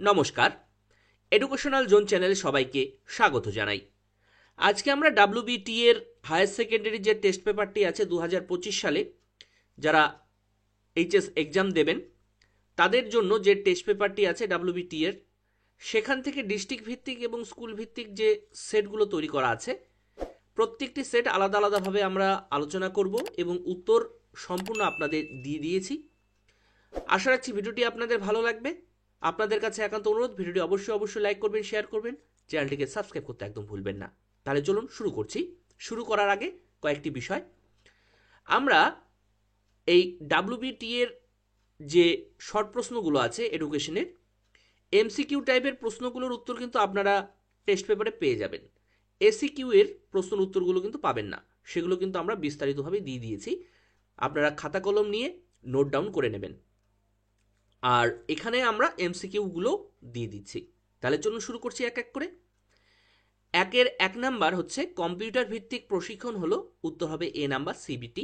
নমস্কার, educational zone চ্যানেলে সবাইকে স্বাগত জানাই। আজকে আমরা ডাব্লিউবিটি এর হায়ার সেকেন্ডারি যে টেস্ট পেপারটি আছে 2025 সালে যারা এইচএস এক্সাম দেবেন তাদের জন্য যে টেস্ট পেপারটি আছে ডাব্লিউবিটি এর, সেখান থেকে ডিস্ট্রিক্ট ভিত্তিক এবং স্কুল ভিত্তিক যে সেটগুলো তৈরি করা আছে প্রত্যেকটি সেট আলাদা আলাদাভাবে আমরা আলোচনা করব এবং উত্তর সম্পূর্ণ আপনাদের দিয়ে দিয়েছি। আশা রাখছি ভিডিওটি আপনাদের ভালো লাগবে। আপনাদের কাছে একান্ত অনুরোধ, ভিডিওটি অবশ্যই লাইক করবেন, শেয়ার করবেন, চ্যানেলটিকে সাবস্ক্রাইব করতে একদম ভুলবেন না। তাহলে চলুন শুরু করছি। শুরু করার আগে কয়েকটি বিষয়, আমরা এই ডাব্লিউবিটি এর যে শর্ট প্রশ্নগুলো আছে এডুকেশনের এমসিকিউ টাইপের প্রশ্নগুলোর উত্তর কিন্তু আপনারা টেস্ট পেপারে পেয়ে যাবেন। এসিকিউ এর প্রশ্নের উত্তরগুলো কিন্তু পাবেন না, সেগুলো কিন্তু আমরা বিস্তারিতভাবে দিয়ে দিয়েছি। আপনারা খাতা কলম নিয়ে নোট ডাউন করে নেবেন। আর এখানে আমরা এমসিকিউগুলো দিয়ে দিচ্ছি। তাহলে চলুন শুরু করছি এক এক করে। একের 1 নাম্বার হচ্ছে কম্পিউটার ভিত্তিক প্রশিক্ষণ, হলো উত্তর হবে এ number CBT.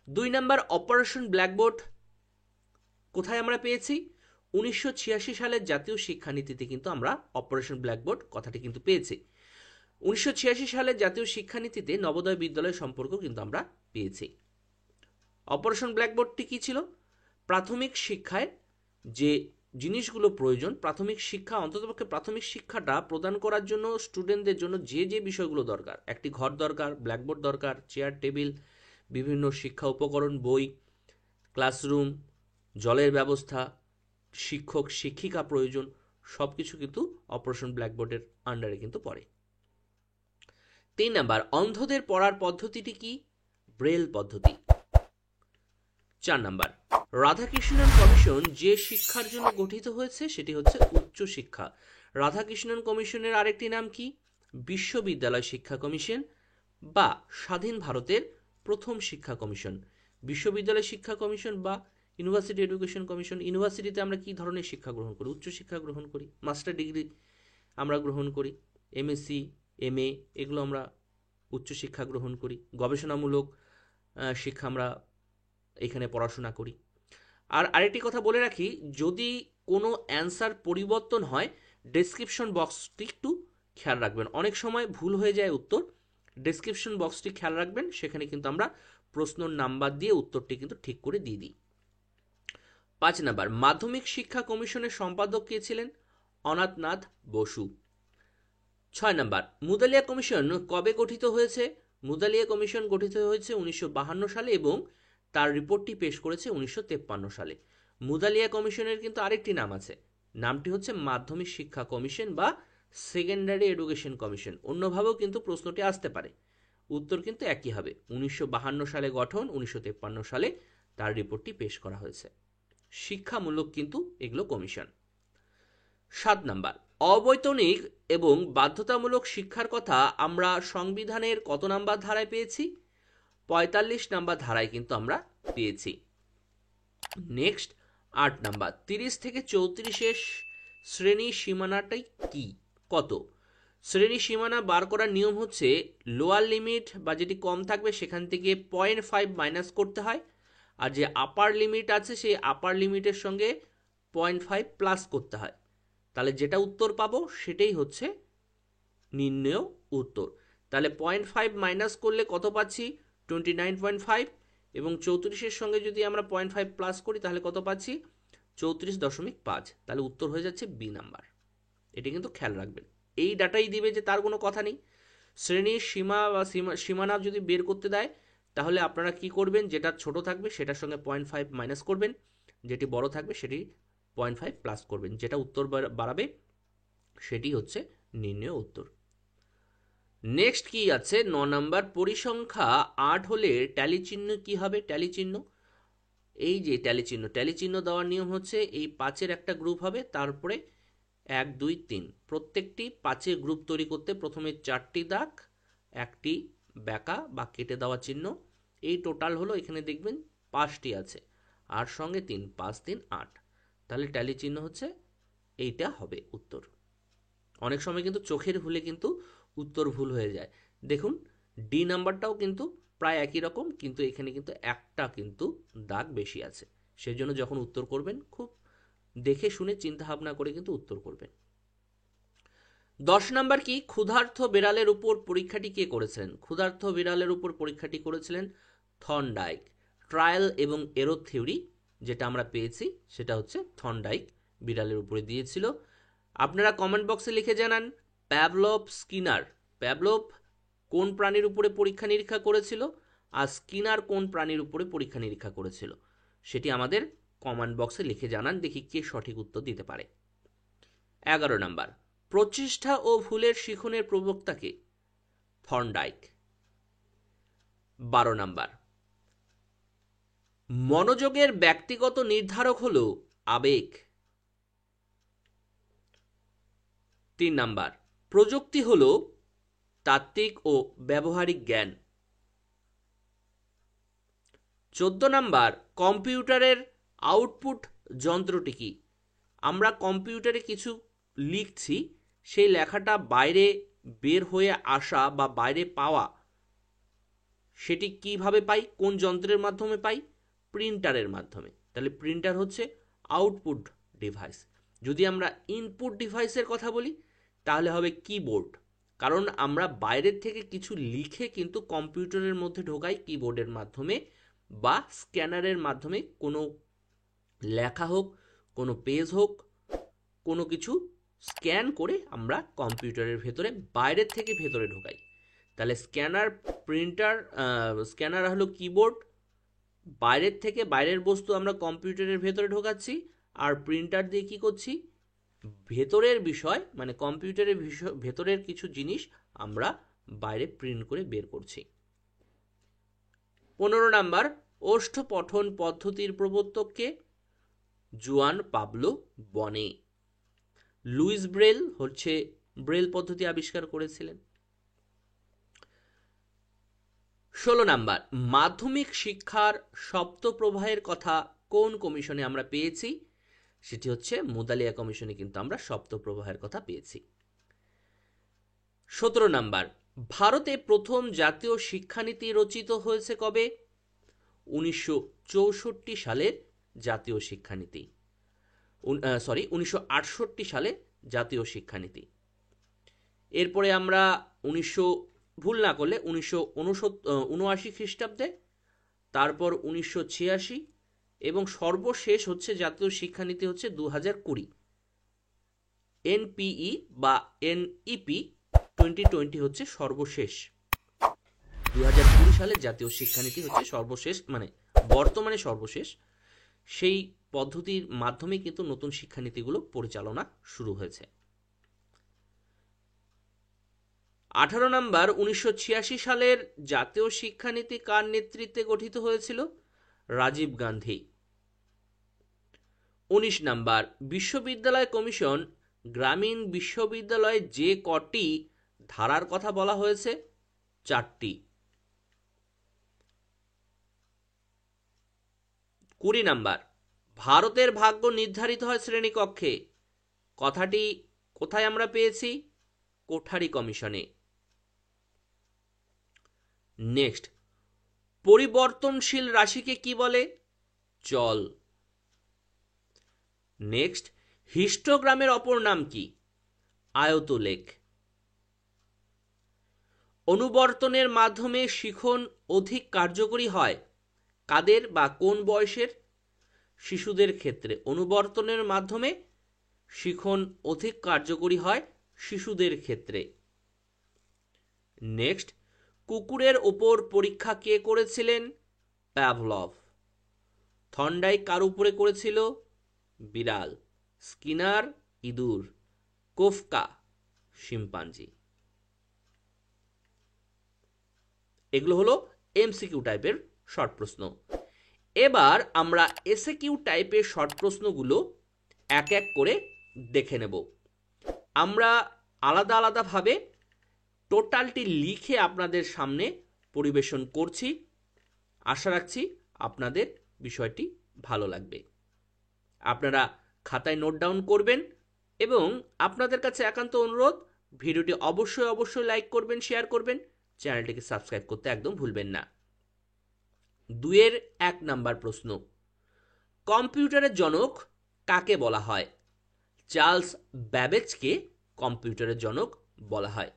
2 number operation blackboard কোথায় আমরা পেয়েছি? 1986 সালের জাতীয় শিক্ষানীতিতে কিন্তু আমরা অপারেশন ব্ল্যাকবোর্ড কথাটি কিন্তু পেয়েছি। 1986 সালের জাতীয় শিক্ষানীতিতে নবোদয় বিদ্যালয় সম্পর্ক কিন্তু আমরা পেয়েছি। অপারেশন ব্ল্যাকবোর্ডটি কি ছিল? প্রাথমিক শিক্ষায় যে জিনিসগুলো প্রয়োজন, প্রাথমিক শিক্ষা অন্ততপক্ষে প্রাথমিক শিক্ষাটা প্রদান করার জন্য স্টুডেন্টদের জন্য যে যে বিষয়গুলো দরকার, একটি ঘর দরকার, ব্ল্যাকবোর্ড দরকার, চেয়ার টেবিল, বিভিন্ন শিক্ষা উপকরণ, বই, ক্লাসরুম, জলের ব্যবস্থা, শিক্ষক শিক্ষিকা প্রয়োজন, সব কিছু কিন্তু অপারেশন ব্ল্যাকবোর্ডের আন্ডারে কিন্তু পড়ে। 3 নাম্বার অন্ধদের পড়ার পদ্ধতিটি কি? ব্রেল পদ্ধতি। 4 নাম্বার রাধাকৃষ্ণন কমিশন যে শিক্ষার জন্য গঠিত হয়েছে সেটি হচ্ছে উচ্চ শিক্ষা। রাধাকৃষ্ণন কমিশনের আরেকটি নাম কি? বিশ্ববিদ্যালয় শিক্ষা কমিশন বা স্বাধীন ভারতের প্রথম শিক্ষা কমিশন। বিশ্ববিদ্যালয় শিক্ষা কমিশন বা ইউনিভার্সিটি এডুকেশন কমিশন। ইউনিভার্সিটিতে আমরা কি ধরনের শিক্ষা গ্রহণ করি? উচ্চ শিক্ষা গ্রহণ করি, মাস্টার ডিগ্রি আমরা গ্রহণ করি, এমএসসি এমএ এগুলো আমরা উচ্চ শিক্ষা গ্রহণ করি, গবেষণামূলক শিক্ষা আমরা এখানে পড়াশোনা করি। আর আরেকটি কথা বলে রাখি, যদি কোনো অ্যান্সার পরিবর্তন হয় ডেসক্রিপশন বক্সটি একটু খেয়াল রাখবেন, অনেক সময় ভুল হয়ে যায় উত্তর। ডেসক্রিপশন বক্সটি খেয়াল রাখবেন, সেখানে কিন্তু আমরা প্রশ্ন নাম্বার দিয়ে উত্তরটি কিন্তু ঠিক করে দিয়ে দিই। 5 নাম্বার মাধ্যমিক শিক্ষা কমিশনের সম্পাদক কে ছিলেন? অনাথনাথ বসু। 6 নাম্বার মুদালিয়া কমিশন কবে গঠিত হয়েছে? মুদালিয়া কমিশন গঠিত হয়েছে 1952 সালে এবং তার রিপোর্টটি পেশ করেছে 1953 সালে। মুদালিয়া কমিশনের কিন্তু আরেকটি নাম আছে, নামটি হচ্ছে মাধ্যমিক শিক্ষা কমিশন বা সেকেন্ডারি এডুকেশন কমিশন। অন্যভাবেও কিন্তু প্রশ্নটি আসতে পারে, উত্তর কিন্তু একই হবে। 1952 সালে গঠন, 1953 সালে তার রিপোর্টটি পেশ করা হয়েছে। শিক্ষামূলক কিন্তু এগুলো কমিশন। 7 নাম্বার অবৈতনিক এবং বাধ্যতামূলক শিক্ষার কথা আমরা সংবিধানের কত নাম্বার ধারায় পেয়েছি? 45 নাম্বার ধারায় কিন্তু আমরা পেয়েছি। নেক্সট 8 নাম্বার 30 থেকে 34 শ্রেণী সীমানাটাই কি, কত? শ্রেণী সীমানা বার করার নিয়ম হচ্ছে লোয়ার লিমিট বা যেটি কম থাকবে সেখান থেকে 0.5 মাইনাস করতে হয়, আর যে আপার লিমিট আছে সেই আপার লিমিটের সঙ্গে 0.5 প্লাস করতে হয়। তাহলে যেটা উত্তর পাবো সেটাই হচ্ছে নির্ণেয় উত্তর। তাহলে 0.5 মাইনাস করলে কত পাচ্ছি? 29.5, এবং 34-এর সঙ্গে যদি আমরা 0.5 প্লাস করি তাহলে কত পাচ্ছি? 34.5। তাহলে উত্তর হয়ে যাচ্ছে বি নাম্বার। এটি কিন্তু খেয়াল রাখবেন, এই ডাটাই দিবে যে তার কোনো কথা নেই। শ্রেণীর সীমা বা সীমানা যদি বের করতে দেয় তাহলে আপনারা কি করবেন? যেটা ছোট থাকবে সেটার সঙ্গে 0.5 মাইনাস করবেন, যেটি বড় থাকবে সেটি 0.5 প্লাস করবেন, যেটা উত্তর বাড়াবে সেটি হচ্ছে নির্ণেয় উত্তর। নেক্সট কি আছে? 9 নাম্বার পরিসংখ্যা 8 হলে ট্যালি চিহ্ন কি হবে? ট্যালি চিহ্ন, এই যে ট্যালি চিহ্ন দেওয়ার নিয়ম হচ্ছে এই 5-এর একটা গ্রুপ হবে, তারপরে 1 2 3 প্রত্যেকটি 5-এর গ্রুপ তৈরি করতে প্রথমে 4টি দাগ, একটি বেঁকা বা কেটে দেওয়া চিহ্ন, এই টোটাল হলো এখানে দেখবেন 5টি আছে, আর সঙ্গে 3, 5 3 8। তাহলে ট্যালি চিহ্ন হচ্ছে এইটা হবে উত্তর। অনেক সময় কিন্তু চোখের ভুলে কিন্তু উত্তর ভুল হয়ে যায়। দেখুন ডি নাম্বারটাও কিন্তু প্রায় একই রকম, কিন্তু এখানে কিন্তু একটা কিন্তু দাগ বেশি আছে, সেজন্য যখন উত্তর করবেন খুব দেখে শুনে চিন্তা ভাবনা করে কিন্তু উত্তর করবেন। 10 নাম্বার কি, ক্ষুধার্ত বিড়ালের উপর পরীক্ষাটি কে করেছিলেন? ক্ষুধার্ত বিড়ালের উপর পরীক্ষাটি করেছিলেন থর্নডাইক। ট্রায়াল এবং এরর থিওরি যেটা আমরা পেয়েছি সেটা হচ্ছে থর্নডাইক বিড়ালের উপরে দিয়েছিল। আপনারা কমেন্ট বক্সে লিখে জানান প্যাভলভ স্কিনার, প্যাভলভ কোন প্রাণীর উপরে পরীক্ষা নিরীক্ষা করেছিল আর স্কিনার কোন প্রাণীর উপরে পরীক্ষা নিরীক্ষা করেছিল, সেটি আমাদের কমেন্ট বক্সে লিখে জানান, দেখি কে সঠিক উত্তর দিতে পারে। 11 নাম্বার, প্রচেষ্টা ও ভুলের শিখনের প্রবক্তাকে? থর্নডাইক। 12 নাম্বার, মনোযোগের ব্যক্তিগত নির্ধারক হল আবেগ। 3 নাম্বার, প্রযুক্তি হল তাত্ত্বিক ও ব্যবহারিক জ্ঞান। 14 নাম্বার, কম্পিউটারের আউটপুট যন্ত্রটি কি? আমরা কম্পিউটারে কিছু লিখছি, সেই লেখাটা বাইরে বের হয়ে আসা বা বাইরে পাওয়া, সেটি কিভাবে পাই, কোন যন্ত্রের মাধ্যমে পাই? প্রিন্টারের মাধ্যমে। তাহলে প্রিন্টার হচ্ছে আউটপুট ডিভাইস। যদি আমরা ইনপুট ডিভাইসের কথা বলি তাহলে হবে কিবোর্ড, কারণ আমরা বাইরের থেকে কিছু লিখে কিন্তু কম্পিউটারের মধ্যে ঢোকাই কিবোর্ডের মাধ্যমে বা স্ক্যানারের মাধ্যমে। কোনো লেখা হোক, কোনো পেজ হোক, কোনো কিছু স্ক্যান করে আমরা কম্পিউটারের ভেতরে বাইরের থেকে ভেতরে ঢোকাই। তাহলে স্ক্যানার, প্রিন্টার, স্ক্যানার হলো কিবোর্ড, বাইরের থেকে বাইরের বস্তু আমরা কম্পিউটারের ভেতরে ঢোকাচ্ছি, আর প্রিন্টার দিয়ে কি করছি, ভেতরের বিষয় মানে কম্পিউটারের ভেতরের কিছু জিনিস আমরা বাইরে প্রিন্ট করে বের করছি। 15 নাম্বার, ওষ্ঠ পঠন পদ্ধতির প্রবর্তককে? জুয়ান পাবলো বনে। লুইস ব্রেল হচ্ছে ব্রেল পদ্ধতি আবিষ্কার করেছিলেন। 16 নাম্বার, মাধ্যমিক শিক্ষার সপ্তপ্রবাহের কথা কোন কমিশনে আমরা পেয়েছি? সেটি হচ্ছে মুদালিয়া কমিশনে কিন্তু আমরা সপ্তপ্রবাহের কথা পেয়েছি। 17 নাম্বার, ভারতে প্রথম জাতীয় শিক্ষানীতি রচিত হয়েছে কবে? 1964 সালের জাতীয় শিক্ষানীতি, 1968 সালে জাতীয় শিক্ষানীতি। এরপরে আমরা 1979 খ্রিস্টাব্দে, তারপর 1986 এবং সর্বশেষ হচ্ছে জাতীয় শিক্ষানীতি হচ্ছে 2020। এনপিই বা এনইপি 2020 হচ্ছে সর্বশেষ। 2020 সালের জাতীয় শিক্ষানীতি হচ্ছে সর্বশেষ, মানে বর্তমানে সর্বশেষ। সেই পদ্ধতির মাধ্যমে কিন্তু নতুন শিক্ষানীতিগুলো পরিচালনা শুরু হয়েছে। 18 নাম্বার, 1986 সালের জাতীয় শিক্ষানীতি কার নেতৃত্বে গঠিত হয়েছিল? রাজীব গান্ধী। 19 নাম্বার, বিশ্ববিদ্যালয় কমিশন গ্রামীণ বিশ্ববিদ্যালয়ে যে কটি ধারার কথা বলা হয়েছে? 4টি। 20 নাম্বার, ভারতের ভাগ্য নির্ধারিত হয় শ্রেণীকক্ষে। কথাটি কোথায় আমরা পেয়েছি? কোঠারি কমিশনে। নেক্সট, পরিবর্তনশীল রাশিকে কি বলে? চল। নেক্সট, হিস্টোগ্রামের অপর নাম কি? আয়তলেখ। অনুবর্তনের মাধ্যমে শিখন অধিক কার্যকরী হয় কাদের বা কোন বয়সের? শিশুদের ক্ষেত্রে অনুবর্তনের মাধ্যমে শিখন অধিক কার্যকরী হয় শিশুদের ক্ষেত্রে। নেক্সট, কুকুরের ওপর পরীক্ষা কে করেছিলেন? প্যাভলভ। থর্নডাইক কার উপরে করেছিল? বিড়াল। স্কিনার ইঁদুর। কোফকা শিম্পাঞ্জি। এগুলো হলো এমসিকিউ টাইপের শর্ট প্রশ্ন। এবার আমরা এসএকিউ টাইপের শর্ট প্রশ্নগুলো এক এক করে দেখে নেব। আমরা আলাদা আলাদাভাবে টোটালটি লিখে আপনাদের সামনে পরিবেশন করছি। আশা রাখছি আপনাদের বিষয়টি ভালো লাগবে। আপনারা খাতায় নোট ডাউন করবেন এবং আপনাদের কাছে একান্ত অনুরোধ, ভিডিওটি অবশ্যই লাইক করবেন, শেয়ার করবেন, চ্যানেলটিকে সাবস্ক্রাইব করতে একদম ভুলবেন না। 2-এর 1 নাম্বার প্রশ্ন, কম্পিউটারের জনক কাকে বলা হয়? চার্লস ব্যাবেজকে কম্পিউটারের জনক বলা হয়।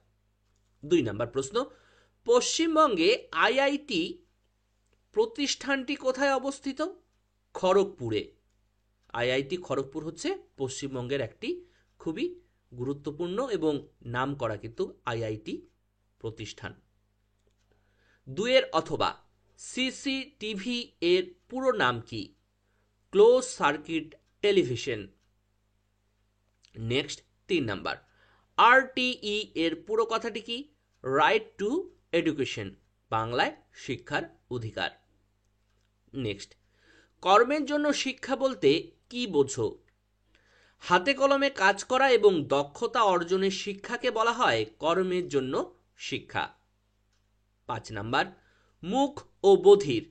2 নম্বর প্রশ্ন, পশ্চিমবঙ্গে আইআইটি প্রতিষ্ঠানটি কোথায় অবস্থিত? খড়গপুরে। আইআইটি খড়গপুর হচ্ছে পশ্চিমবঙ্গের একটি খুবই গুরুত্বপূর্ণ এবং নামকরা কিন্তু আইআইটি প্রতিষ্ঠান। 2 অথবা, সিসিটিভি এর পুরো নাম কি? Close circuit television. Next 3 number, RTE এর পুরো কথাটি কি? রাইট টু এডুকেশন, বাংলায় শিক্ষার অধিকার। নেক্সট, কর্মের জন্য শিক্ষা বলতে কি বোঝো? হাতে কলমে কাজ করা এবং দক্ষতা অর্জনের শিক্ষাকে বলা হয় কর্মের জন্য শিক্ষা। 5 নাম্বার, মুখ ও বধির,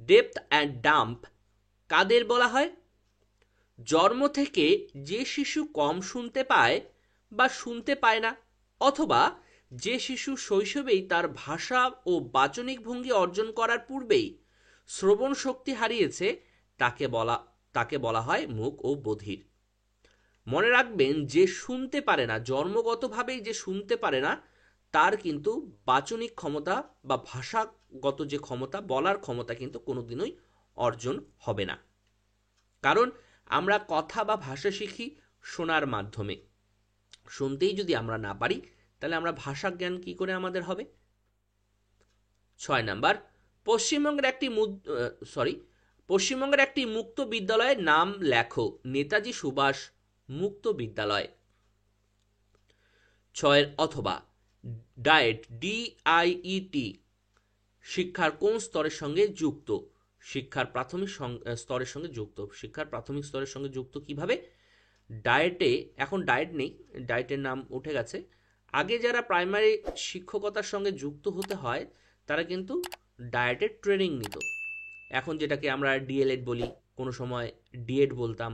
ডেপথ অ্যান্ড ডাম্প কাদের বলা হয়? জন্ম থেকে যে শিশু কম শুনতে পায় বা শুনতে পায় না, অথবা যে শিশু শৈশবেই তার ভাষা ও বাচনিক ভঙ্গি অর্জন করার পূর্বেই শ্রবণ শক্তি হারিয়েছে, তাকে বলা হয় মুক ও বধির। মনে রাখবেন, যে শুনতে পারে না, জন্মগতভাবেই যে শুনতে পারে না, তার কিন্তু বাচনিক ক্ষমতা বা ভাষাগত যে ক্ষমতা, বলার ক্ষমতা কিন্তু কোনোদিনই অর্জন হবে না। কারণ আমরা কথা বা ভাষা শিখি শোনার মাধ্যমে। শুনতেই যদি আমরা না পারি, তাহলে আমরা ভাষা জ্ঞান কি করে আমাদের হবে? 6 নাম্বার, পশ্চিমবঙ্গের একটি মুক্ত বিদ্যালয়ের নাম লেখো। নেতাজি সুভাষ মুক্ত বিদ্যালয়। 6 অথবা, ডায়েট, ডিআইইটি শিক্ষার কোন স্তরের সঙ্গে যুক্ত? শিক্ষার প্রাথমিক স্তরের সঙ্গে যুক্ত। শিক্ষার প্রাথমিক স্তরের সঙ্গে যুক্ত কিভাবে? ডায়েটে, এখন ডায়েট নেই, ডায়েটের নাম উঠে গেছে। আগে যারা প্রাইমারি শিক্ষকতার সঙ্গে যুক্ত হতে হয়, তারা কিন্তু ডায়েটের ট্রেনিং নিত। এখন যেটাকে আমরা ডিএলএড বলি, কোনো সময় ডিএড বলতাম,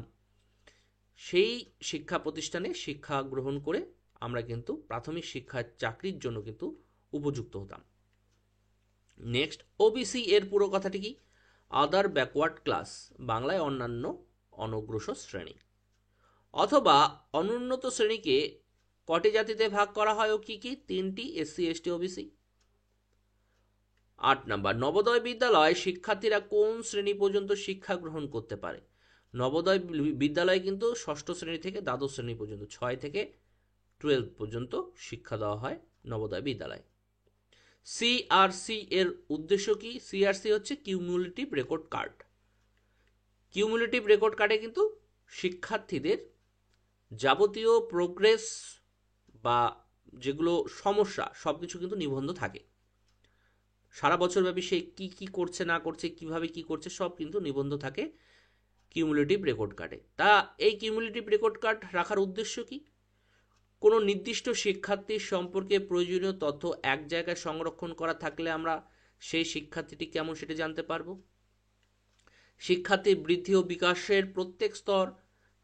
সেই শিক্ষা প্রতিষ্ঠানে শিক্ষা গ্রহণ করে আমরা কিন্তু প্রাথমিক শিক্ষার চাকরির জন্য কিন্তু উপযুক্ত হতাম। নেক্সট, ওবিসি এর পুরো কথাটি কি? আদার ব্যাকওয়ার্ড ক্লাস, বাংলায় অন্যান্য অনগ্রসর শ্রেণী। অথবা, অনুন্নত শ্রেণীকে কটি জাতিতে ভাগ করা হয় ও কি কি? 3টি, SC, ST, OBC. 8 number, Navodaya বিদ্যালয় শিক্ষার্থীরা কোন শ্রেণী পর্যন্ত শিক্ষা গ্রহণ করতে পারে? নবোদয় বিদ্যালয় কিন্তু ষষ্ঠ শ্রেণী থেকে দ্বাদশ শ্রেণী পর্যন্ত, 6 থেকে 12 পর্যন্ত শিক্ষা দেওয়া হয় নবোদয় বিদ্যালয়। সিআরসি এর উদ্দেশ্য কি? সিআরসি হচ্ছে cumulative record card. Cumulative record কার্ডে কিন্তু শিক্ষার্থীদের যাবতীয় প্রোগ্রেস বা যেগুলো সমস্যা, সবকিছু কিন্তু নিবন্ধ থাকে। সারা বছর ব্যাপী সে কি কি করছে না করছে, কিভাবে কি করছে, সব কিন্তু নিবন্ধ থাকে কিউমুলেটিভ রেকর্ড কার্ডে। তা এই কিউমুলেটিভ রেকর্ড কার্ড রাখার উদ্দেশ্য কি? কোনো নির্দিষ্ট শিক্ষার্থীর সম্পর্কে প্রয়োজনীয় তথ্য এক জায়গায় সংরক্ষণ করা থাকলে আমরা সেই শিক্ষার্থীটি কেমন সেটা জানতে পারবো। শিক্ষার্থীর বৃদ্ধি ও বিকাশের প্রত্যেক স্তর,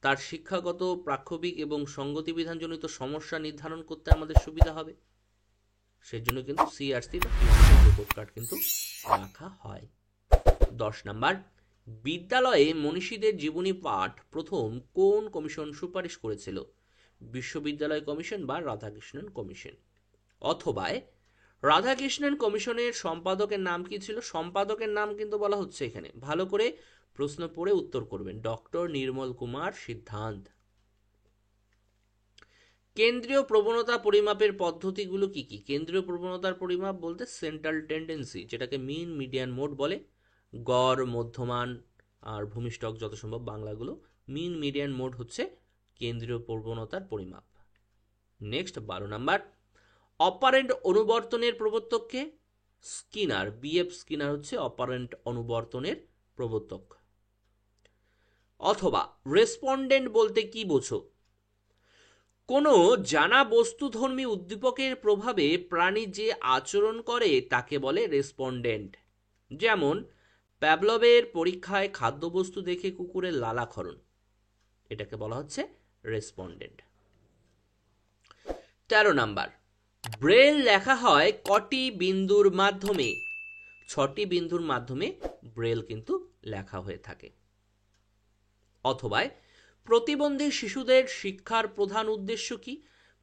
তার শিক্ষাগত, প্রাক্ষবিক এবং সঙ্গতি বিধানজনিত সমস্যা নির্ধারণ করতে আমাদের সুবিধা হবে। সেই জন্য কিন্তু সিআরসি বা রিপোর্ট কার্ড কিন্তু রাখা হয়। 10 নাম্বার, বিদ্যালয়ে মনীষীদের জীবনী পাঠ প্রথম কোন কমিশন সুপারিশ করেছিল? বিশ্ববিদ্যালয় কমিশন বা রাধাকৃষ্ণন কমিশন। অথবা, রাধাকৃষ্ণন কমিশনের সম্পাদকের নাম কি ছিল? সম্পাদকের নাম কিন্তু বলা হচ্ছে এখানে, ভালো করে প্রশ্ন পড়ে উত্তর করবেন, ডক্টর নির্মল কুমার সিদ্ধান্ত। কেন্দ্রীয় প্রবণতা পরিমাপের পদ্ধতিগুলো কি কি? কেন্দ্রীয় প্রবণতার পরিমাপ বলতে সেন্ট্রাল টেন্ডেন্সি, যেটাকে মিন, মিডিয়ান, মোড বলে। গড়, মধ্যমান আর ভূমিষ্ঠক যত সম্ভব বাংলাগুলো। মিন, মিডিয়ান, মোড হচ্ছে কেন্দ্রীয় প্রবণতার পরিমাপ। নেক্সট 12 নাম্বার, অপারেন্ট অনুবর্তনের প্রবর্তককে? স্কিনার, বিএফ স্কিনার হচ্ছে অপারেন্ট অনুবর্তনের প্রবর্তক। অথবা, রেসপন্ডেন্ট বলতে কি বোঝো? কোনো জানা বস্তুধর্মী উদ্দীপকের প্রভাবে প্রাণী যে আচরণ করে তাকে বলে রেসপন্ডেন্ট। যেমন প্যাভলভের পরীক্ষায় খাদ্যবস্তু দেখে কুকুরের লালাক্ষরণ, এটাকে বলা হচ্ছে রেসপন্ডেন্ট। 13 নাম্বার, ব্রেল লেখা হয় কটি বিন্দুর মাধ্যমে? 6টি বিন্দুর মাধ্যমে ব্রেল কিন্তু লেখা হয়ে থাকে। অথবা, প্রতিবন্ধী শিশুদের শিক্ষার প্রধান উদ্দেশ্য কি?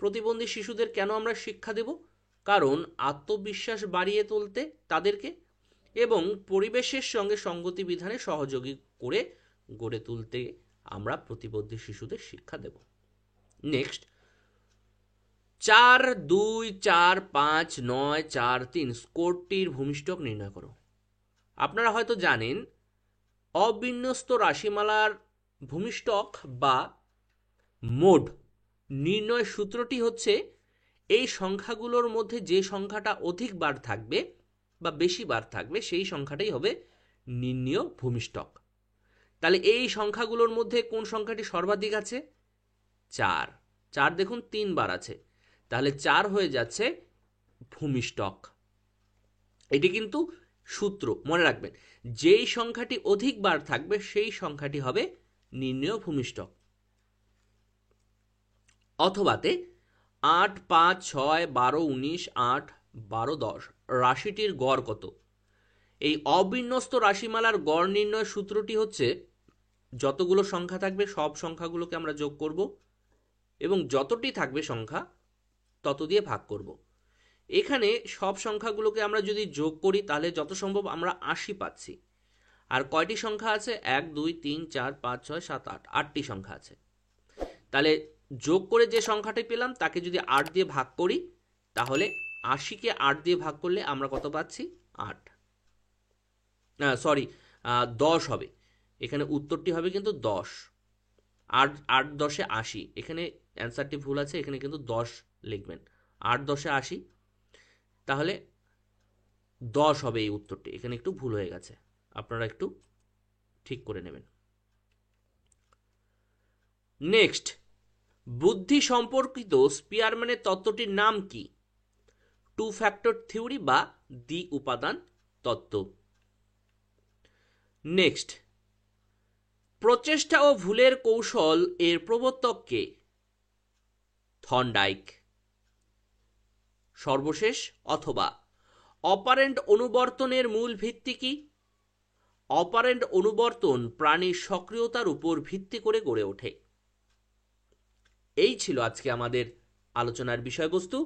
প্রতিবন্ধী শিশুদের কেন আমরা শিক্ষা দেব? কারণ আত্মবিশ্বাস বাড়িয়ে তুলতে তাদেরকে এবং পরিবেশের সঙ্গে সঙ্গতি বিধানে সহযোগী করে গড়ে তুলতে আমরা প্রতিবন্ধী শিশুদের শিক্ষা দেব। নেক্সট, 4-2-4-5-9-4-3 স্কোরটির ভূমিষ্ঠক নির্ণয় করো। আপনারা হয়তো জানেন অবিন্যস্ত রাশিমালার ভূমিষ্ঠক বা মোড নির্ণয় সূত্রটি হচ্ছে এই সংখ্যাগুলোর মধ্যে যে সংখ্যাটা অধিক বার থাকবে বা বেশি বার থাকবে সেই সংখ্যাটাই হবে নির্ণীয় ভূমিষ্ঠক। তাহলে এই সংখ্যাগুলোর মধ্যে কোন সংখ্যাটি সর্বাধিক আছে? 4। 4 দেখুন 3 বার আছে, তাহলে 4 হয়ে যাচ্ছে ভূমিষ্ঠক। এটি কিন্তু সূত্র, মনে রাখবেন, যেই সংখ্যাটি অধিক বার থাকবে সেই সংখ্যাটি হবে নির্ণীয় ভূমিষ্ঠক। অথবাতে 8, 5, 6, 12, 19, 8, 12, 10 রাশিটির গড় কত? এই অবিন্যস্ত রাশিমালার গড় নির্ণয় সূত্রটি হচ্ছে যতগুলো সংখ্যা থাকবে সব সংখ্যাগুলোকে আমরা যোগ করব এবং যতটি থাকবে সংখ্যা তত দিয়ে ভাগ করব। এখানে সব সংখ্যাগুলোকে আমরা যদি যোগ করি তাহলে যত সম্ভব আমরা 80 পাচ্ছি। আর কয়টি সংখ্যা আছে? 1, 2, 3, 4, 5, 6, 7, 8, 8টি সংখ্যা আছে। তাহলে যোগ করে যে সংখ্যাটি পেলাম তাকে যদি 8 দিয়ে ভাগ করি তাহলে 80কে 8 দিয়ে ভাগ করলে আমরা কত পাচ্ছি? 8। 10 হবে। এখানে উত্তরটি হবে কিন্তু 10। 8 8 10 এ 80, এখানে অ্যান্সারটি ভুল আছে, এখানে কিন্তু 10 লিখবেন। 8 10 এ 80, তাহলে 10 হবে এই উত্তরটি। এখানে একটু ভুল হয়ে গেছে, আপনারা একটু ঠিক করে নেবেন। নেক্সট, বুদ্ধি সম্পর্কিত স্পিয়ারম্যানের তত্ত্বটির নাম কি? 2 ফ্যাক্টর থিওরি বা দ্বি উপাদান তত্ত্ব। নেক্সট, প্রচেষ্টা ও ভুলের কৌশল এর প্রবর্তক কে? থর্নডাইক। সর্বশেষ, অথবা অপারেন্ট অনুবর্তনের মূল ভিত্তি কি? অপারেন্ট অনুবর্তন প্রাণীর সক্রিয়তার উপর ভিত্তি করে গড়ে ওঠে। এই ছিল আজকে আমাদের আলোচনার বিষয়বস্তু।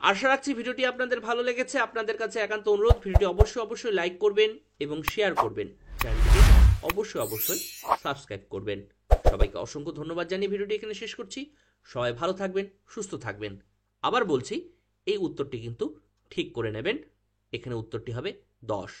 আশা রাখছি ভিডিওটি আপনাদের ভালো লেগেছে। আপনাদের কাছে একান্ত অনুরোধ, ভিডিওটি অবশ্যই লাইক করবেন এবং শেয়ার করবেন। চ্যানেলটিকে অবশ্যই সাবস্ক্রাইব করবেন। সবাইকে অসংখ্য ধন্যবাদ জানিয়ে ভিডিওটি এখানে শেষ করছি। সবাই ভালো থাকবেন, সুস্থ থাকবেন। আবার বলছি, এই উত্তরটি কিন্তু ঠিক করে নেবেন। এখানে উত্তরটি হবে 10।